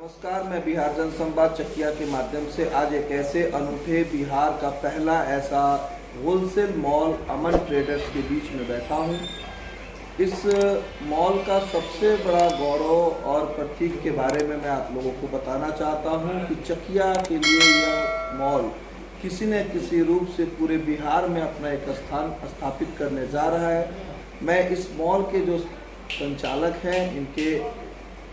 नमस्कार, मैं बिहार जन संवाद चकिया के माध्यम से आज एक ऐसे अनूठे बिहार का पहला ऐसा होलसेल मॉल अमन ट्रेडर्स के बीच में बैठा हूँ। इस मॉल का सबसे बड़ा गौरव और प्रतीक के बारे में मैं आप लोगों को बताना चाहता हूँ कि चकिया के लिए यह मॉल किसी न किसी रूप से पूरे बिहार में अपना एक स्थान स्थापित करने जा रहा है। मैं इस मॉल के जो संचालक हैं, इनके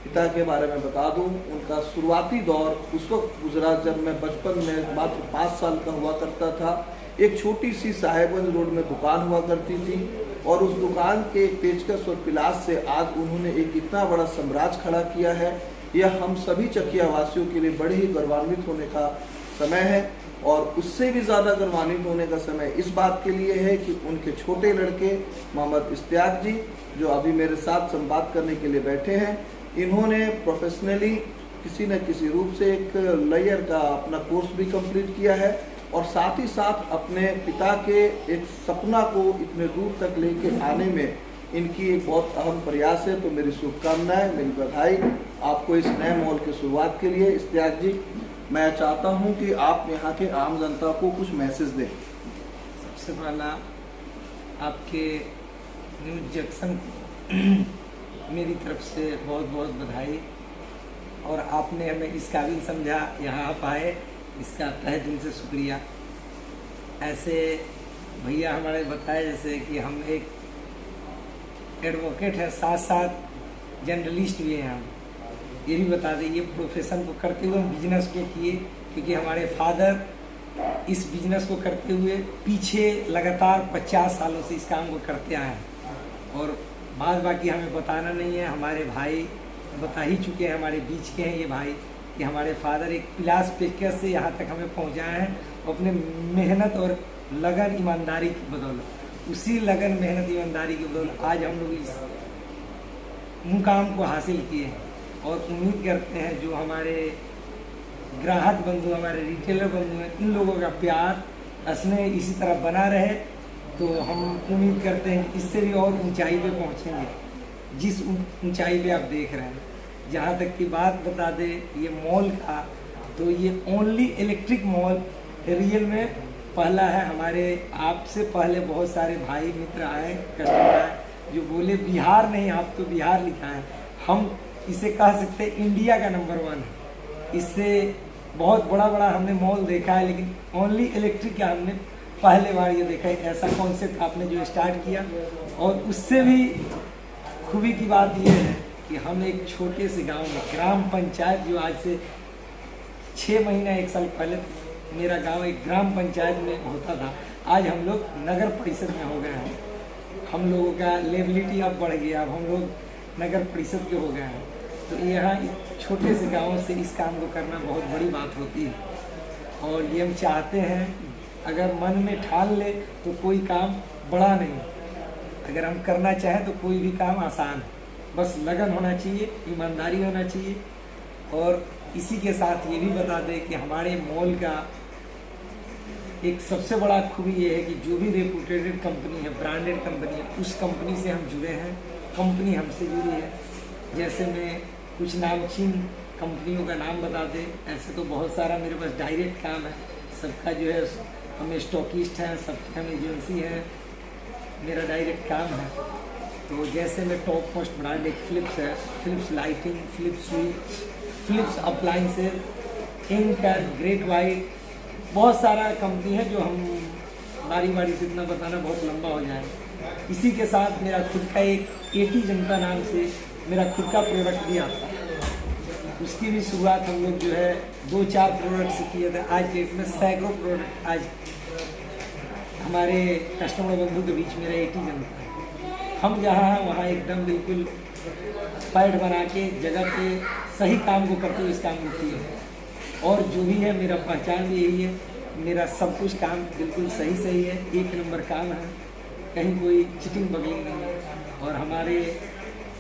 पिता के बारे में बता दूं। उनका शुरुआती दौर उस वक्त गुजरा जब मैं बचपन में मात्र 5 साल का हुआ करता था। एक छोटी सी साहेबगंज रोड में दुकान हुआ करती थी और उस दुकान के पेचकस और पिलास से आज उन्होंने एक इतना बड़ा साम्राज्य खड़ा किया है। यह हम सभी चकिया वासियों के लिए बड़े ही गौरवान्वित होने का समय है और उससे भी ज़्यादा गौरवान्वित होने का समय इस बात के लिए है कि उनके छोटे लड़के मोहम्मद इश्तियाक जी, जो अभी मेरे साथ संवाद करने के लिए बैठे हैं, इन्होंने प्रोफेशनली किसी न किसी रूप से एक लेयर का अपना कोर्स भी कंप्लीट किया है और साथ ही साथ अपने पिता के एक सपना को इतने दूर तक लेके आने में इनकी एक बहुत अहम प्रयास है। तो मेरी शुभकामनाएं, मेरी बधाई आपको इस नए मॉल की शुरुआत के लिए। इश्तियाक जी, मैं चाहता हूं कि आप यहाँ के आम जनता को कुछ मैसेज दें। सबसे पहला आपके न्यूज़ जंक्शन मेरी तरफ से बहुत बहुत बधाई और आपने हमें इस काबिल समझा यहाँ आप आए, इसका तहे दिल से शुक्रिया। ऐसे भैया हमारे बताए जैसे कि हम एक एडवोकेट है, साथ साथ जर्नलिस्ट भी हैं। हम ये भी बता दें, ये प्रोफेशन को करते हुए हम बिजनेस को किए, क्योंकि हमारे फादर इस बिजनेस को करते हुए पीछे लगातार 50 सालों से इस काम को करते आए हैं और बाद बाकी हमें बताना नहीं है। हमारे भाई बता ही चुके हैं, हमारे बीच के हैं ये भाई, कि हमारे फादर एक पिलास पेचकस से यहाँ तक हमें पहुँचाए हैं अपने मेहनत और लगन ईमानदारी की बदौलत। उसी लगन मेहनत ईमानदारी की बदौलत आज हम लोग इस मुकाम को हासिल किए और उम्मीद करते हैं जो हमारे ग्राहक बंधु, हमारे रिटेलर बंधु हैं, इन लोगों का प्यार स्नेह इसी तरह बना रहे। तो हम उम्मीद करते हैं कि इससे भी और ऊंचाई पे पहुंचेंगे, जिस ऊंचाई पे आप देख रहे हैं। जहाँ तक की बात बता दें ये मॉल का, तो ये ओनली इलेक्ट्रिक मॉल रियल में पहला है। हमारे आपसे पहले बहुत सारे भाई मित्र आए, कस्टमर आए, जो बोले बिहार नहीं, आप तो बिहार लिखा है। हम इसे कह सकते हैं इंडिया का नंबर 1 है। इससे बहुत बड़ा हमने मॉल देखा है, लेकिन ओनली इलेक्ट्रिक का हमने पहले बार ये देखा है। ऐसा कॉन्सेप्ट आपने जो स्टार्ट किया, और उससे भी खूबी की बात ये है कि हम एक छोटे से गांव में ग्राम पंचायत, जो आज से 6 महीना 1 साल पहले मेरा गांव एक ग्राम पंचायत में होता था, आज हम लोग नगर परिषद में हो गए हैं। हम लोगों का लेवलिटी अब बढ़ गया, अब हम लोग नगर परिषद के हो गए हैं। तो यहाँ छोटे से गाँव से इस काम को करना बहुत बड़ी बात होती है और ये हम चाहते हैं, अगर मन में ठान ले तो कोई काम बड़ा नहीं। अगर हम करना चाहें तो कोई भी काम आसान है, बस लगन होना चाहिए, ईमानदारी होना चाहिए। और इसी के साथ ये भी बता दें कि हमारे मॉल का एक सबसे बड़ा खूबी ये है कि जो भी रेपुटेटेड कंपनी है, ब्रांडेड कंपनी है, उस कंपनी से हम जुड़े हैं, कंपनी हमसे जुड़ी है। जैसे मैं कुछ नामचीन कंपनियों का नाम बता दें, ऐसे तो बहुत सारा मेरे पास डायरेक्ट काम है, सबका जो है हम स्टॉकिस्ट हैं, सबकी हम एजेंसी है, मेरा डायरेक्ट काम है। तो जैसे मैं टॉप मोस्ट ब्रांड एक फिलिप्स है, Philips lighting, Philips switch, Philips appliances, इंकर, ग्रेट वाइट, बहुत सारा कंपनी है जो हम बारी बारी से इतना बताना बहुत लंबा हो जाए। इसी के साथ मेरा खुद का एक एटी जनता नाम से मेरा खुद का प्रोडक्ट भी आता है, उसकी भी शुरुआत हम लोग जो है 2-4 प्रोडक्ट से किए थे। आज डेट में सैकड़ों प्रोडक्ट आज हमारे कस्टमर बंधु के बीच मेरा 80 जनता है। हम जहाँ हैं वहाँ एकदम बिल्कुल पैड बना के जगह पे सही काम को करते हुए इस काम को किए, और जो भी है मेरा पहचान भी यही है, मेरा सब कुछ काम बिल्कुल सही है, 1 नंबर काम है, कहीं कोई चिटिंग बगलिंग नहीं है। और हमारे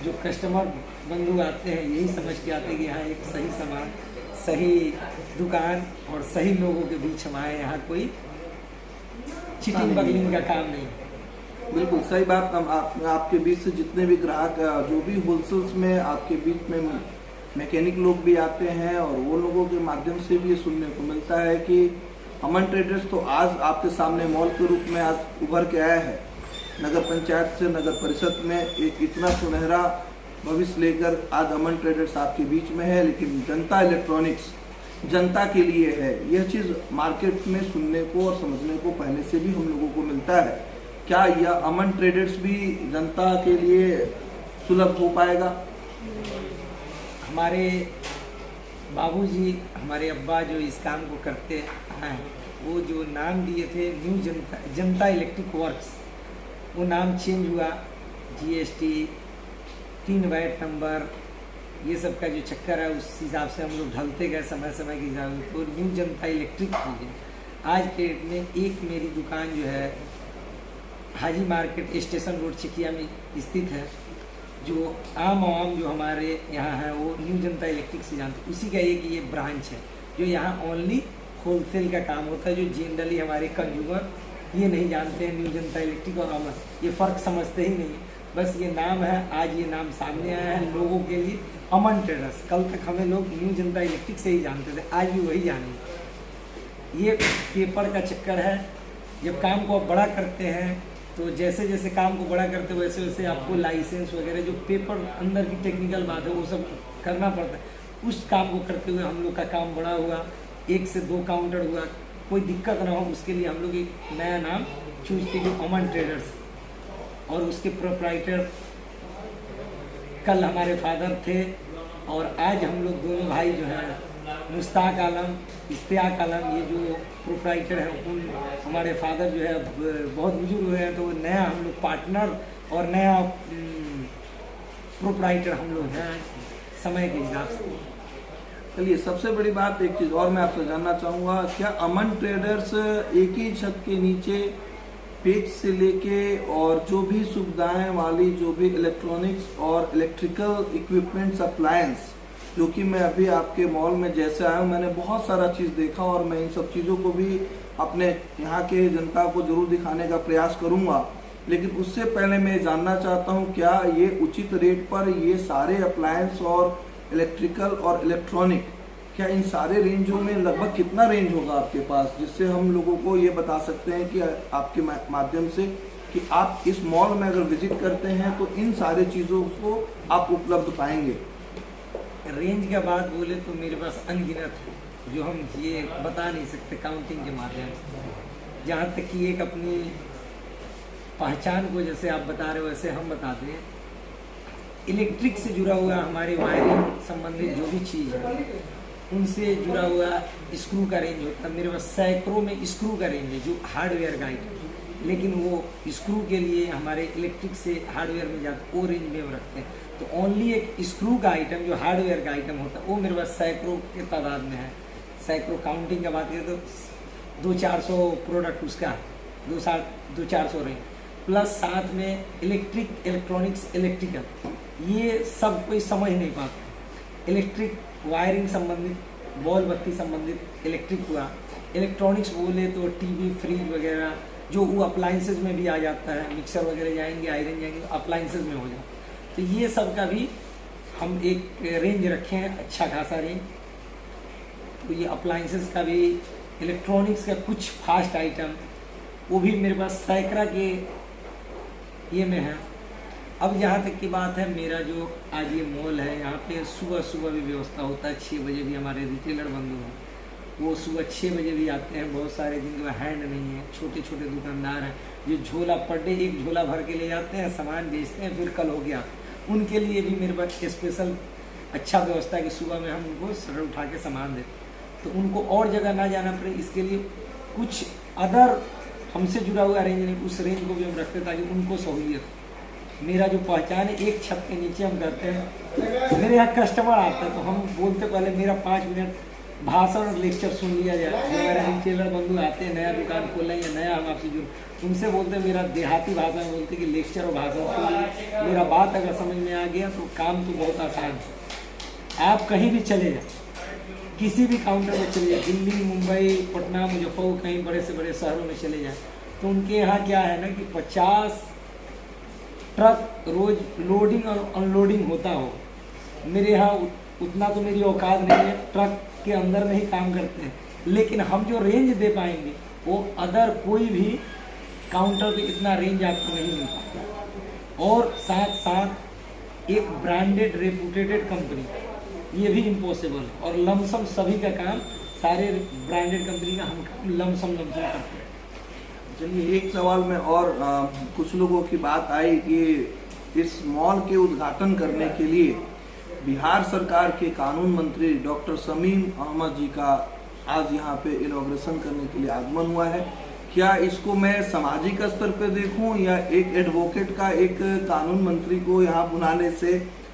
जो कस्टमर बंधु आते हैं यही समझ के आते हैं कि यहाँ एक सही सामान, सही दुकान और सही लोगों के बीच हम आए, यहाँ कोई चिटिंग बगलिंग का काम नहीं। बिल्कुल सही बात। हम आपके बीच से जितने भी ग्राहक जो भी होलसेल्स में आपके बीच में मैकेनिक लोग भी आते हैं और वो लोगों के माध्यम से भी ये सुनने को मिलता है कि अमन ट्रेडर्स तो आज आपके सामने मॉल के रूप में आज उभर के आया है। नगर पंचायत से नगर परिषद में एक इतना सुनहरा भविष्य लेकर आज अमन ट्रेडर्स आपके बीच में है, लेकिन जनता इलेक्ट्रॉनिक्स जनता के लिए है। यह चीज़ मार्केट में सुनने को और समझने को पहले से भी हम लोगों को मिलता है। क्या यह अमन ट्रेडर्स भी जनता के लिए सुलभ हो पाएगा? हमारे बाबूजी, हमारे अब्बा जो इस काम को करते हैं, वो जो नाम दिए थे न्यू जनता इलेक्ट्रिक वर्क्स, वो नाम चेंज हुआ। GST, 3 वैट नंबर, ये सब का जो चक्कर है उस हिसाब से हम लोग ढलते गए समय समय के हिसाब से, तो न्यू जनता इलेक्ट्रिक हो गया। आज के डेट में एक मेरी दुकान जो है हाजी मार्केट स्टेशन रोड चिकिया में स्थित है। जो आम जो हमारे यहाँ है वो न्यू जनता इलेक्ट्रिक से जानते, उसी का एक ये ब्रांच है जो यहाँ ओनली होलसेल का काम होता है। जो जनरली हमारे कंज्यूमर ये नहीं जानते हैं न्यू जनता इलेक्ट्रिक और अमन, ये फ़र्क समझते ही नहीं। बस ये नाम है, आज ये नाम सामने आया है लोगों के लिए, अमन ट्रेडर्स। कल तक हमें लोग न्यू जनता इलेक्ट्रिक से ही जानते थे, आज भी वही जानेंगे। ये पेपर का चक्कर है। जब काम को आप बड़ा करते हैं तो जैसे जैसे काम को बड़ा करते हो वैसे वैसे आपको लाइसेंस वगैरह जो पेपर अंदर की टेक्निकल बात है वो सब करना पड़ता है। उस काम को करते हुए हम लोग का काम बड़ा हुआ, 1 से 2 काउंटर हुआ, कोई दिक्कत ना हो उसके लिए हम लोग एक नया नाम चूज किए जो अमन ट्रेडर्स, और उसके प्रोप्राइटर कल हमारे फादर थे और आज हम लोग दोनों भाई जो हैं मुश्ताक आलम, इश्तियाक आलम, ये जो प्रोप्राइटर हैं उन हमारे फादर जो है बहुत बुजुर्ग हुए हैं, तो वो नया हम लोग पार्टनर और नया प्रोप्राइटर हम लोग हैं समय के हिसाब से। चलिए, सबसे बड़ी बात एक चीज़ और मैं आपसे जानना चाहूँगा, क्या अमन ट्रेडर्स एक ही छत के नीचे पेज से लेके और जो भी सुविधाएं वाली जो भी इलेक्ट्रॉनिक्स और इलेक्ट्रिकल इक्विपमेंट्स अप्लायंस, जो कि मैं अभी आपके मॉल में जैसे आया हूँ मैंने बहुत सारा चीज़ देखा और मैं इन सब चीज़ों को भी अपने यहाँ के जनता को जरूर दिखाने का प्रयास करूँगा। लेकिन उससे पहले मैं जानना चाहता हूँ, क्या ये उचित रेट पर ये सारे अप्लायंस और इलेक्ट्रिकल और इलेक्ट्रॉनिक, क्या इन सारे रेंजों में लगभग कितना रेंज होगा आपके पास, जिससे हम लोगों को ये बता सकते हैं कि आपके माध्यम से कि आप इस मॉल में अगर विजिट करते हैं तो इन सारे चीज़ों को आप उपलब्ध पाएंगे? रेंज का बात बोले तो मेरे पास अनगिनत है, जो हम ये बता नहीं सकते काउंटिंग के माध्यम से। जहाँ तक कि एक अपनी पहचान को जैसे आप बता रहे हो वैसे हम बताते हैं, इलेक्ट्रिक से जुड़ा हुआ हमारे वायरिंग संबंधित जो भी चीज़ है उनसे जुड़ा हुआ स्क्रू का रेंज होता है। मेरे पास सैकड़ों में स्क्रू का रेंज है जो हार्डवेयर का आइटम, लेकिन वो स्क्रू के लिए हमारे इलेक्ट्रिक से हार्डवेयर में जाते वो रेंज में हम रखते हैं। तो ओनली एक स्क्रू का आइटम जो हार्डवेयर का आइटम होता है वो मेरे पास सैकड़ों के तादाद में है। सैकड़ों काउंटिंग का बात करें तो 200-400 प्रोडक्ट उसका 200-400 रेंज, प्लस साथ में इलेक्ट्रिक, इलेक्ट्रॉनिक्स, इलेक्ट्रिकल, ये सब कोई समझ नहीं पाता। इलेक्ट्रिक वायरिंग संबंधित, बॉल बत्ती संबंधित इलेक्ट्रिक हुआ, इलेक्ट्रॉनिक्स बोले तो टीवी, फ्रिज वगैरह जो वो अप्लाइंसेज में भी आ जाता है, मिक्सर वगैरह जाएंगे, आयरन जाएंगे तो अप्लाइंसेज में हो जाता है। तो ये सब का भी हम एक रेंज रखे हैं, अच्छा खासा रेंज। तो ये अप्लाइंसेस का भी, इलेक्ट्रॉनिक्स का कुछ फास्ट आइटम वो भी मेरे पास सैकड़ा के ये में है। अब जहाँ तक की बात है, मेरा जो आज ये मॉल है यहाँ पे सुबह सुबह भी व्यवस्था होता है। 6 बजे भी हमारे रिटेलर बंधु हैं, वो सुबह 6 बजे भी आते हैं। बहुत सारे जिनके पास हैंड नहीं है, छोटे छोटे दुकानदार हैं जो झोला पर डे एक झोला भर के ले जाते हैं, सामान बेचते हैं, फिर कल हो गया। उनके लिए भी मेरे पास स्पेशल अच्छा व्यवस्था है कि सुबह में हम उनको शटर उठा के सामान देते, तो उनको और जगह ना जाना पड़े। इसके लिए कुछ अदर हमसे जुड़ा हुआ रेंज नहीं, उस रेंज को भी हम रखते ताकि उनको सहूलियत। मेरा जो पहचान है, एक छत के नीचे हम करते हैं। मेरे यहाँ कस्टमर आता है तो हम बोलते पहले मेरा 5 मिनट भाषण और लेक्चर सुन लिया जाए। हमारे रिटेलर बंधु आते हैं, नया दुकान खोल या नया हम आपसे जुड़, उनसे बोलते हैं, मेरा देहाती भाषा में बोलते कि लेक्चर और भाषण सुन, मेरा बात अगर समझ में आ गया तो काम तो बहुत आसान है। आप कहीं भी चले जाए, किसी भी काउंटर में चले जाए, दिल्ली, मुंबई, पटना, मुजफ्फरपुर, कहीं बड़े से बड़े शहरों में चले जाए, तो उनके यहाँ क्या है ना कि 50 ट्रक रोज लोडिंग और अनलोडिंग होता हो। मेरे यहाँ उतना तो मेरी औकात नहीं है, ट्रक के अंदर में ही काम करते हैं, लेकिन हम जो रेंज दे पाएंगे वो अदर कोई भी काउंटर पे इतना रेंज आपको नहीं मिल पाता। और साथ साथ एक ब्रांडेड रेपुटेटेड कंपनी, ये भी इम्पॉसिबल है। और लमसम सभी का काम, सारे ब्रांडेड कंपनी का हम काम लमसम करते हैं। चलिए एक सवाल में और कुछ लोगों की बात आई कि इस मॉल के उद्घाटन करने के लिए बिहार सरकार के कानून मंत्री डॉक्टर शमीम अहमद जी का आज यहाँ पे इनॉग्रेशन करने के लिए आगमन हुआ है। क्या इसको मैं सामाजिक स्तर पे देखूं या एक एडवोकेट का एक कानून मंत्री को यहाँ बुलाने से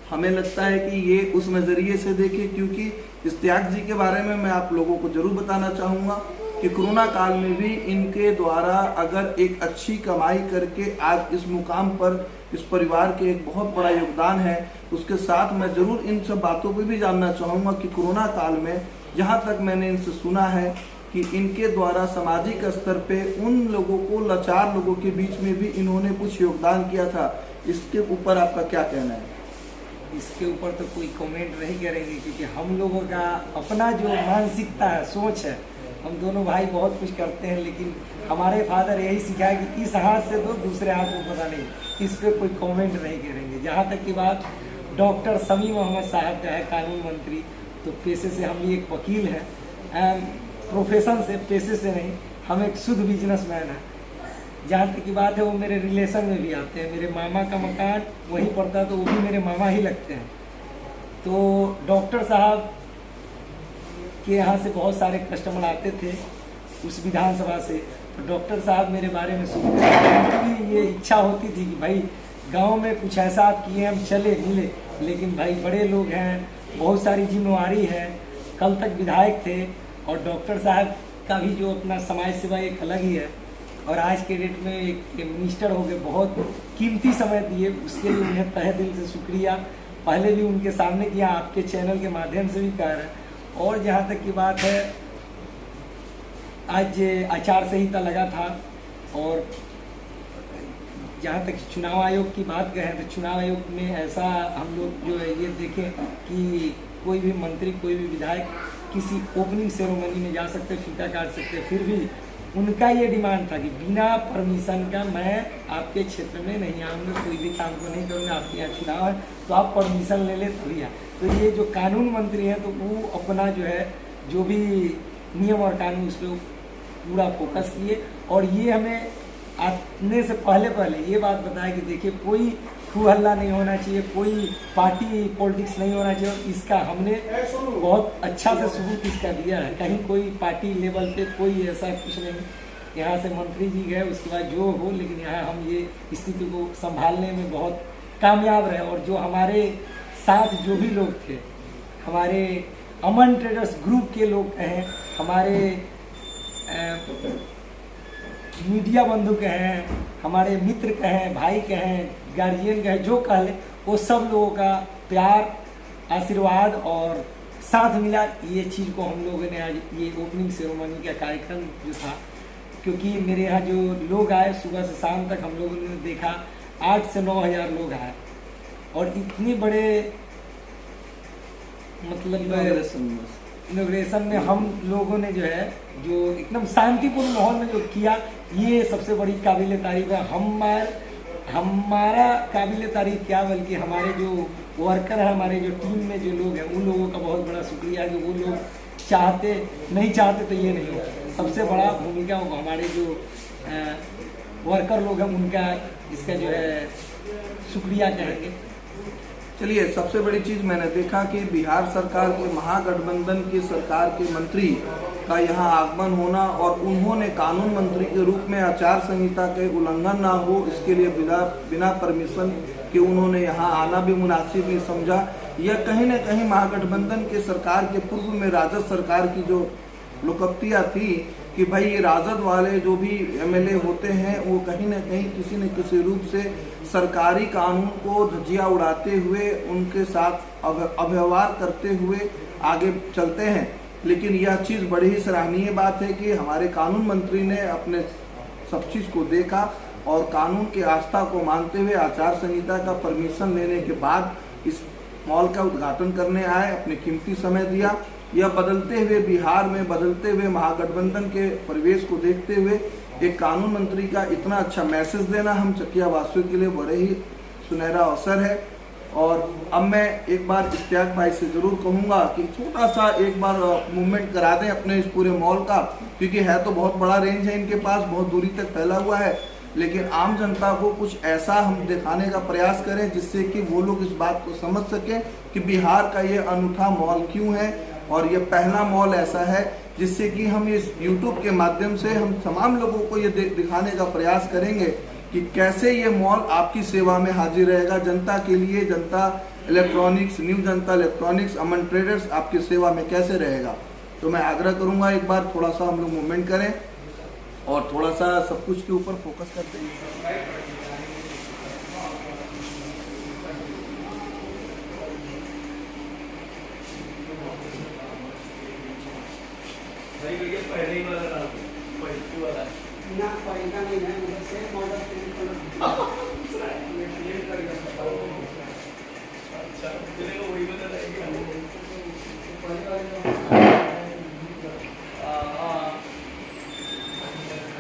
हमें लगता है कि ये उस नज़रिए से देखें? क्योंकि इश्तियाक जी के बारे में मैं आप लोगों को जरूर बताना चाहूँगा कि कोरोना काल में भी इनके द्वारा अगर एक अच्छी कमाई करके आज इस मुकाम पर इस परिवार के एक बहुत बड़ा योगदान है, उसके साथ मैं जरूर इन सब बातों पे भी जानना चाहूँगा कि कोरोना काल में जहाँ तक मैंने इनसे सुना है कि इनके द्वारा सामाजिक स्तर पे उन लोगों को, लाचार लोगों के बीच में भी इन्होंने कुछ योगदान किया था। इसके ऊपर आपका क्या कहना है? इसके ऊपर तो कोई कमेंट नहीं करेंगे, क्योंकि हम लोगों का अपना जो मानसिकता है, सोच है, हम दोनों भाई बहुत कुछ करते हैं, लेकिन हमारे फादर यही सिखाया कि इस हाथ से दो, दूसरे हाथ को पता नहीं। इस पर कोई कमेंट नहीं करेंगे। जहाँ तक की बात डॉक्टर शमीम अहमद साहब का है, कानून मंत्री, तो पेशे से हम भी एक वकील हैं, प्रोफेशन से, पेशे से नहीं, हम एक शुद्ध बिजनेसमैन हैं। जहाँ तक की बात है वो मेरे रिलेशन में भी आते हैं। मेरे मामा का मकान वहीं पड़ता है, तो वो भी मेरे मामा ही लगते हैं। तो डॉक्टर साहब के यहाँ से बहुत सारे कस्टमर आते थे उस विधानसभा से, तो डॉक्टर साहब मेरे बारे में सुनते थे। उनकी ये इच्छा होती थी कि भाई गांव में कुछ ऐसा आप किए, हम चले मिले, लेकिन भाई बड़े लोग हैं, बहुत सारी जिम्मेवारी है। कल तक विधायक थे, और डॉक्टर साहब का भी जो अपना समाज सेवा एक अलग ही है, और आज के डेट में एक मिनिस्टर हो गए, बहुत कीमती समय दिए, उसके लिए उन्हें तहे दिल से शुक्रिया। पहले भी उनके सामने किया, आपके चैनल के माध्यम से भी कह रहे हैं। और जहाँ तक की बात है, आज आचार संहिता लगा था, और जहाँ तक चुनाव आयोग की बात करें तो चुनाव आयोग में ऐसा हम लोग जो है ये देखें कि कोई भी मंत्री, कोई भी विधायक किसी ओपनिंग सेरेमनी में जा सकते, फीता काट सकते, फिर भी उनका ये डिमांड था कि बिना परमिशन का मैं आपके क्षेत्र में नहीं आऊँगा, कोई भी काम को नहीं करूँगा, आपके यहाँ चुनाव है तो आप परमिशन ले ले तभी आ। तो ये जो कानून मंत्री हैं, तो वो अपना जो है जो भी नियम और कानून उस पर पूरा फोकस किए, और ये हमें आने से पहले ये बात बताया कि देखिए कोई खू हल्ला नहीं होना चाहिए, कोई पार्टी पॉलिटिक्स नहीं होना चाहिए। और इसका हमने बहुत अच्छा से सबूत इसका दिया है। कहीं कोई पार्टी लेवल पे कोई ऐसा कुछ नहीं, यहाँ से मंत्री जी गए, उसके बाद जो हो, लेकिन यहाँ हम ये स्थिति को संभालने में बहुत कामयाब रहे। और जो हमारे साथ जो भी लोग थे, हमारे अमन ट्रेडर्स ग्रुप के लोग कहें, हमारे मीडिया बंधु कहें, हमारे मित्र कहें, भाई कहें, गार्जियन कहें, जो कह ले, वो सब लोगों का प्यार, आशीर्वाद और साथ मिला। ये चीज़ को हम लोगों ने आज ये ओपनिंग सेरेमनी का कार्यक्रम जो था, क्योंकि मेरे यहाँ जो लोग आए सुबह से शाम तक, हम लोगों ने देखा 8 से 9 हज़ार लोग आए, और इतने बड़े मतलब इनॉग्रेशन में हम लोगों ने जो है जो एकदम शांतिपूर्ण माहौल में जो किया, ये सबसे बड़ी काबिल तारीफ है। हमारा काबिल तारीफ क्या, बल्कि हमारे जो वर्कर हैं, हमारे जो टीम में जो लोग हैं, उन लोगों का बहुत बड़ा शुक्रिया है कि वो लोग नहीं चाहते तो ये नहीं होता। सबसे बड़ा भूमिका हमारे जो वर्कर लोग हैं उनका, इसका जो है शुक्रिया कहेंगे। चलिए, सबसे बड़ी चीज़ मैंने देखा कि बिहार सरकार के महागठबंधन की सरकार के मंत्री का यहाँ आगमन होना, और उन्होंने कानून मंत्री के रूप में आचार संहिता के उल्लंघन ना हो, इसके लिए बिना परमिशन के उन्होंने यहाँ आना भी मुनासिब नहीं समझा। यह कहीं न कहीं महागठबंधन के सरकार के पूर्व में राजद सरकार की जो लोकप्रियता थी कि भाई ये राजद वाले जो भी एमएलए होते हैं, वो कहीं न कहीं किसी न किसी रूप से सरकारी कानून को धज्जियां उड़ाते हुए, उनके साथ अव्यवहार करते हुए आगे चलते हैं। लेकिन यह चीज़ बड़ी ही सराहनीय बात है कि हमारे कानून मंत्री ने अपने सब चीज़ को देखा, और कानून की आस्था को मानते हुए आचार संहिता का परमिशन लेने के बाद इस मॉल का उद्घाटन करने आए, अपने कीमती समय दिया। यह बदलते हुए बिहार में, बदलते हुए महागठबंधन के परिवेश को देखते हुए एक कानून मंत्री का इतना अच्छा मैसेज देना हम चकिया वासियों के लिए बड़े ही सुनहरा अवसर है। और अब मैं एक बार इश्तियाक भाई से जरूर कहूँगा कि छोटा सा एक बार मूवमेंट करा दें अपने इस पूरे मॉल का, क्योंकि है तो बहुत बड़ा रेंज है इनके पास, बहुत दूरी तक फैला हुआ है, लेकिन आम जनता को कुछ ऐसा हम दिखाने का प्रयास करें जिससे कि वो लोग इस बात को समझ सकें कि बिहार का ये अनूठा मॉल क्यों है। और ये पहला मॉल ऐसा है जिससे कि हम इस YouTube के माध्यम से हम तमाम लोगों को ये दिखाने का प्रयास करेंगे कि कैसे ये मॉल आपकी सेवा में हाजिर रहेगा, जनता के लिए। जनता इलेक्ट्रॉनिक्स, न्यू जनता इलेक्ट्रॉनिक्स, अमन ट्रेडर्स आपकी सेवा में कैसे रहेगा। तो मैं आग्रह करूंगा एक बार थोड़ा सा हम लोग मूवमेंट करें और थोड़ा सा सब कुछ के ऊपर फोकस करते हैं। पहले ही वाला डाल दो, पहले वाला ना पहला नहीं है, मतलब same order same colour clear कर दिया। अच्छा मेरे को वही बता रहा है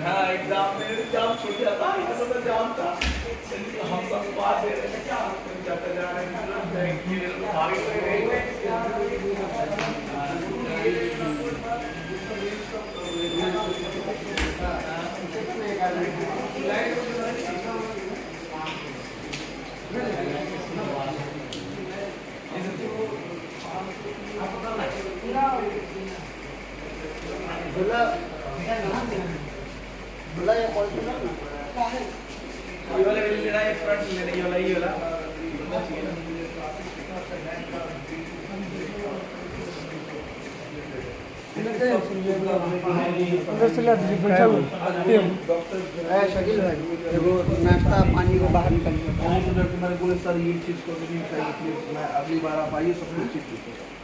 हाँ एग्जाम में एग्जाम छूट जाता है, इतना तो जाम था, हम सब बात दे रहे थे क्या जाते जा रहे हैं भारी हो रही बोला ये कॉल सुना ना ये वाला लेना है, फ्रंट लेना ये वाला शकील भाई देखो नाश्ता पानी को बाहर निकल मैंने बोले सर ये चीज़ को भी नहीं चाहिए, प्लीज मैं अगली बार आप आइए, सब कुछ चीज़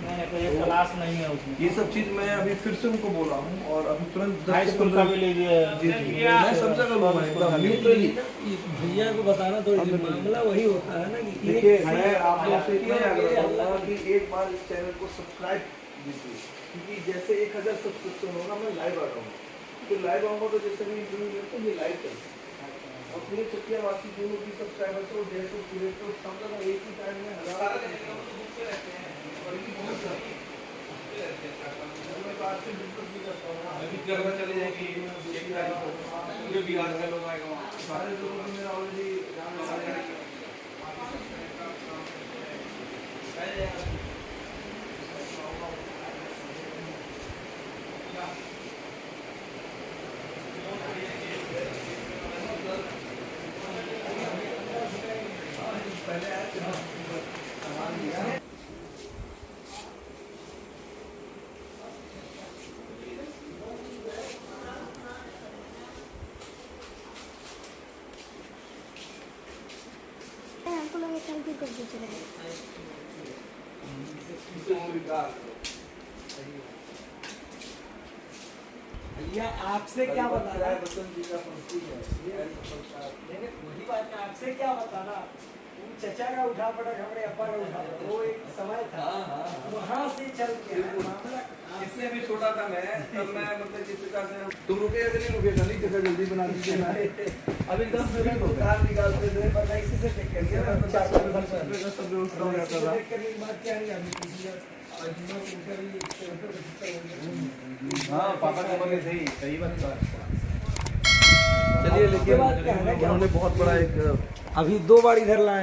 क्लास नहीं है उसमें, ये सब चीज़ मैं अभी फिर से उनको बोला हूँ और अभी तुरंत हाई स्कूल का भी लीजिए। जी जी मैं सब जगह लूँगा एकदम न्यूट्रली। भैया को बताना तो मामला वही होता है ना कि देखिए मैं आप लोगों से इतना ही आग्रह करूँगा कि एक बार इस चैनल को सब्सक्राइब कीजिए, क्योंकि जैसे 1000 सब्सक्रिप्शन होगा मैं लाइव आ रहा हूँ, तो लाइव आऊँगा तो जैसे भी इंटरव्यू लेते हैं ये लाइव चलता है और पूरे चकिया वासी जो लोग भी सब्सक्राइबर तो 150 पूरे तो समझ लो एक ही टाइम में 1000 चले जाएंगे पूरे बिहार का लोग आएगा वहाँ, सारे लोगों को मेरा ऑलरेडी हमको लगा थैंक यू कर दीजिए। भैया आपसे क्या बताना है, बसंत जी का पंक्ति है वही बात है, आपसे क्या बताना। चचा का उठा पटक हमारे अब्बा का उठा पटक, वो एक समय था वहाँ से चल के मामला इससे भी छोटा था मैं, तब मैं मतलब जिस प्रकार से तुम रुके कि नहीं रुके, नहीं जगह जल्दी बना दीजिए ना अभी 10 मिनट कार निकालते थे पर इसी से टेक कर लिया सब व्यवस्था हो जाता था। बात क्या नहीं आती हाँ पापा के बोले थे सही बात। चलिए लेकिन उन्होंने बहुत बड़ा एक अभी 2 बार इधर लाए।